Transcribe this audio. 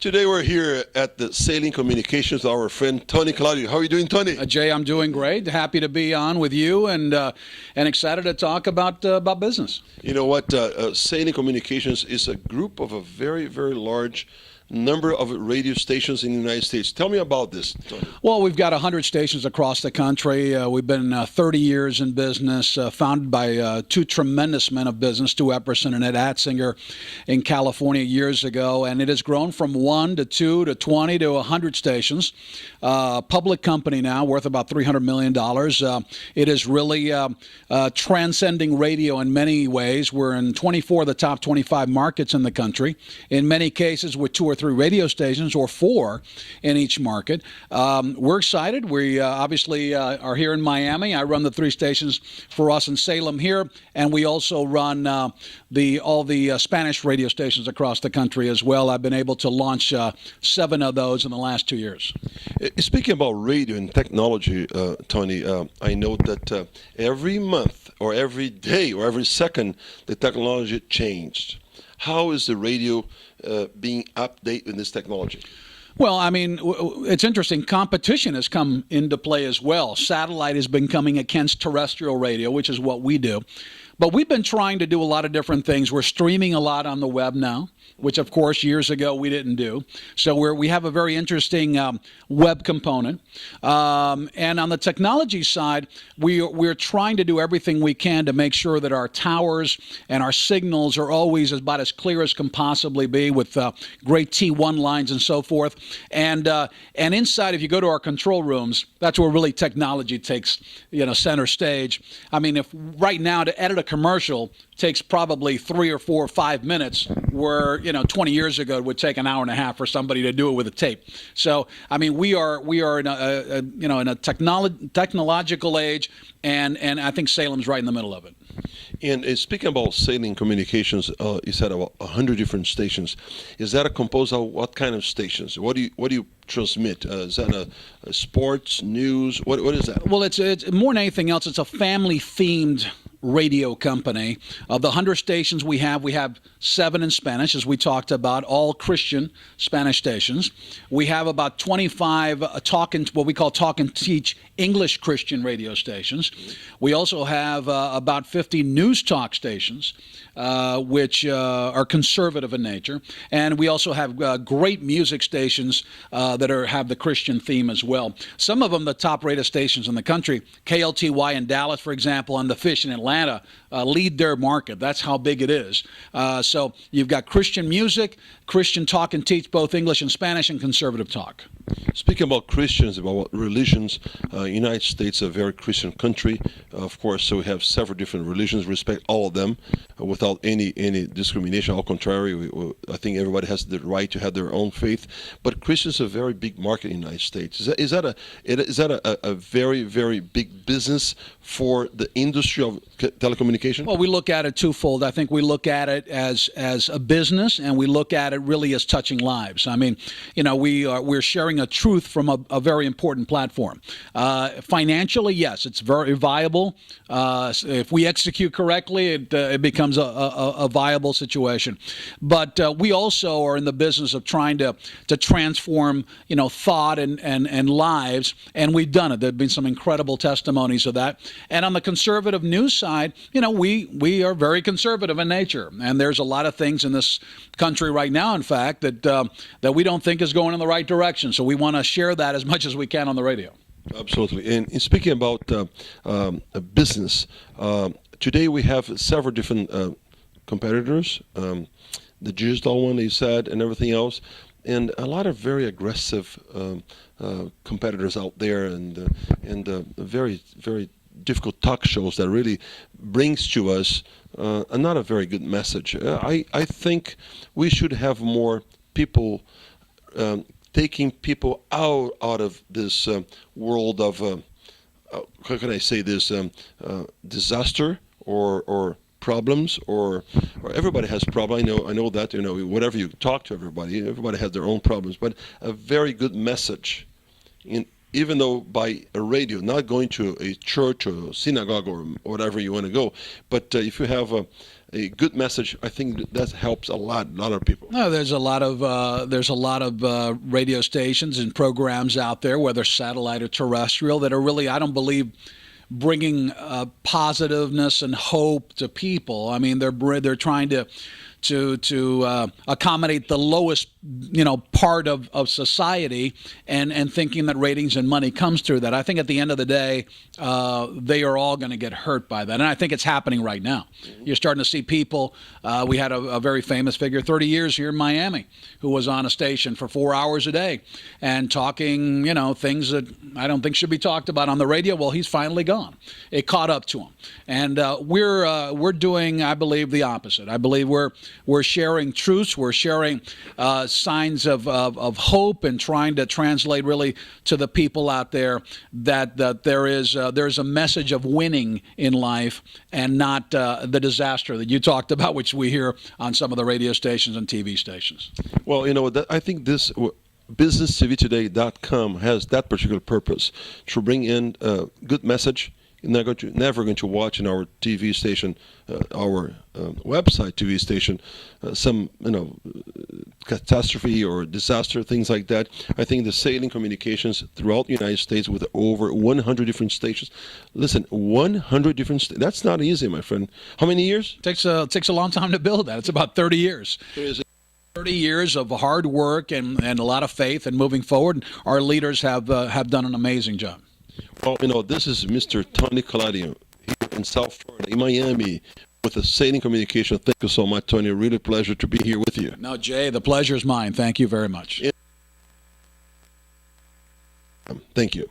Today we're here at the Sailing Communications with our friend Tony Calatayud. How are you doing, Tony? Jay, I'm doing great. Happy to be on with you and excited to talk about business. You know what? Sailing Communications is a group of a very, very large number of radio stations in the United States. Tell me about this, Tony. Well, we've got 100 stations across the country. We've been 30 years in business, founded by two tremendous men of business, Stu Epperson and Ed Atzinger in California years ago, and it has grown from 1 to 2 to 20 to 100 stations. Public company now, worth about $300 million. It is really transcending radio in many ways. We're in 24 of the top 25 markets in the country. In many cases, with 2 or 3 radio stations or 4 in each market. We're excited. We obviously are here in Miami. I run the 3 stations for us in Salem here, and we also run all the Spanish radio stations across the country as well. I've been able to launch 7 of those in the last 2 years. Speaking about radio and technology, Tony, I know that every month or every day or every second, the technology changed. How is the radio being updated in this technology? Well, I mean, it's interesting. Competition has come into play as well. Satellite has been coming against terrestrial radio, which is what we do. But we've been trying to do a lot of different things. We're streaming a lot on the web now, which, of course, years ago we didn't do. So we have a very interesting web component. And on the technology side, we're trying to do everything we can to make sure that our towers and our signals are always about as clear as can possibly be with great T1 lines and so forth. And inside, if you go to our control rooms, that's where really technology takes center stage. I mean, if right now to edit a commercial takes probably 3 or 4 or 5 minutes, where 20 years ago it would take an hour and a half for somebody to do it with a tape. So I mean, we are in a technological age, and I think Salem's right in the middle of it. And speaking about Sailing Communications, you said about 100 different stations. Is that composed of what kind of stations? What do you transmit? Is that a sports, news? What is that? Well, it's more than anything else, it's a family-themed radio company. Of the 100 stations we have 7 in Spanish, as we talked about, all Christian Spanish stations. We have about 25 what we call talk and teach English Christian radio stations. We also have about 50 news talk stations, which are conservative in nature. And we also have great music stations that have the Christian theme as well. Some of them, the top rated stations in the country, KLTY in Dallas, for example, and The Fish in Atlanta, lead their market. That's how big it is. So you've got Christian music, Christian talk and teach, both English and Spanish, and conservative talk. Speaking about Christians, about religions, United States is a very Christian country, of course, so we have several different religions, respect all of them without any discrimination. Al contrary, I think everybody has the right to have their own faith, but Christians are a very big market in the United States. Is that a very, very big business for the industry of telecommunication? Well, we look at it twofold. I think we look at it as a business, and we look at it really as touching lives. I mean, we're sharing a truth from a very important platform. Financially, yes, it's very viable. If we execute correctly, it becomes a viable situation. But we also are in the business of trying to transform, thought and lives, and we've done it. There have been some incredible testimonies of that. And on the conservative news side, we are very conservative in nature, and there's a lot of things in this country right now, in fact, that we don't think is going in the right direction. So we want to share that as much as we can on the radio. Absolutely. And speaking about business, today we have several different competitors, the digital one, you said, and everything else, and a lot of very aggressive competitors out there, and very, very difficult talk shows that really brings to us not a very good message. I think we should have more people taking people out of this world of how can I say this, disaster or problems, or everybody has problems. I know that, whatever you talk to everybody has their own problems, but a very good message, even though by a radio, not going to a church or synagogue or whatever you want to go, but if you have a good message, I think that helps a lot of people. No, there's a lot of radio stations and programs out there, whether satellite or terrestrial, that are really, I don't believe, bringing positiveness and hope to people. I mean, they're trying to accommodate the lowest part of society, and thinking that ratings and money comes through that. I think at the end of the day, they are all going to get hurt by that, and I think it's happening right now. You're starting to see people. We had a very famous figure, 30 years here in Miami, who was on a station for 4 hours a day and talking, things that I don't think should be talked about on the radio. Well, he's finally gone. It caught up to him, and we're doing, I believe, the opposite. I believe we're sharing truths. We're sharing signs of hope, and trying to translate really to the people out there that there is a message of winning in life, and not the disaster that you talked about, which we hear on some of the radio stations and TV stations. Well, I think this businesstvtoday.com has that particular purpose, to bring in a good message. You're never going to watch in our TV station, our website TV station, some catastrophe or disaster, things like that. I think the sailing communications throughout the United States, with over 100 different stations. Listen, 100 different that's not easy, my friend. How many years? It takes a long time to build that. It's about 30 years. 30 years of hard work and a lot of faith and moving forward. Our leaders have done an amazing job. Well, this is Mr. Tony Calatayud here in South Florida, in Miami, with the Sailing Communication. Thank you so much, Tony. Really a pleasure to be here with you. No, Jay, the pleasure is mine. Thank you very much. Thank you.